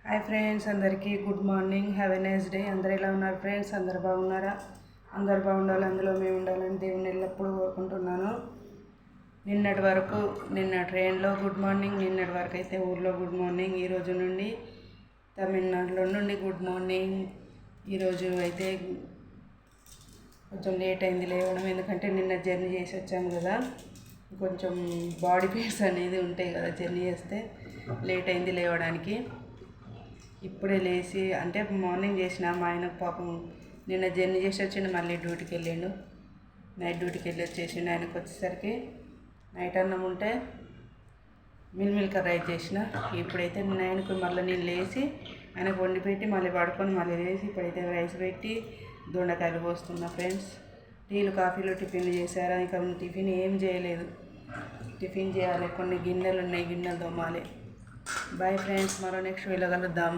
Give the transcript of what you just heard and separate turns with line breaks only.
Hi friends, అందరికీ good morning. Have a nice day. అందరు ఎలా ఉన్నారు ఫ్రెండ్స్? అందరు బాగున్నారా? అందరు బాగుండాలి, అందులో మేము ఉండాలని దేవుని ఎల్లప్పుడూ కోరుకుంటున్నాను. నిన్న ట్రైన్లో గుడ్ మార్నింగ్, నిన్నటి వరకు అయితే ఊర్లో గుడ్ మార్నింగ్. ఈరోజు నుండి తమిళనాడులో నుండి గుడ్ మార్నింగ్. ఈరోజు అయితే కొంచెం లేట్ అయింది లేవడం, ఎందుకంటే నిన్న జర్నీ చేసి వచ్చాము కదా, కొంచెం బాడీ పెయిన్స్ అనేది ఉంటాయి కదా, జర్నీ చేస్తే లేట్ అయింది లేవడానికి. ఇప్పుడే లేచి అంటే మార్నింగ్ చేసిన మా ఆయనకు పాపం నిన్న జర్నీ చేసి వచ్చిండు, మళ్ళీ డ్యూటీకి వెళ్ళిండు. నైట్ డ్యూటీకి వెళ్ళి వచ్చేసిండు. ఆయనకు వచ్చేసరికి నైట్ అన్నం ఉంటే మిల్మిల్కర్ రైస్ చేసిన. ఇప్పుడైతే ఆయనకు మళ్ళీ నేను లేచి ఆయనకు వండి పెట్టి మళ్ళీ పడుకొని మళ్ళీ లేచి ఇప్పుడైతే రైస్ పెట్టి దొండకాయలు పోస్తున్నా ఫ్రెండ్స్. టీలు కాఫీలు టిఫిన్లు చేశారా? ఇంకా టిఫిన్ ఏం చేయలేదు. టిఫిన్ చేయాలి, కొన్ని గిన్నెలు ఉన్నాయి, గిన్నెలు తోమాలి. బాయ్ ఫ్రెండ్స్, మరో నెక్స్ట్ వీడియో కలుద్దాం.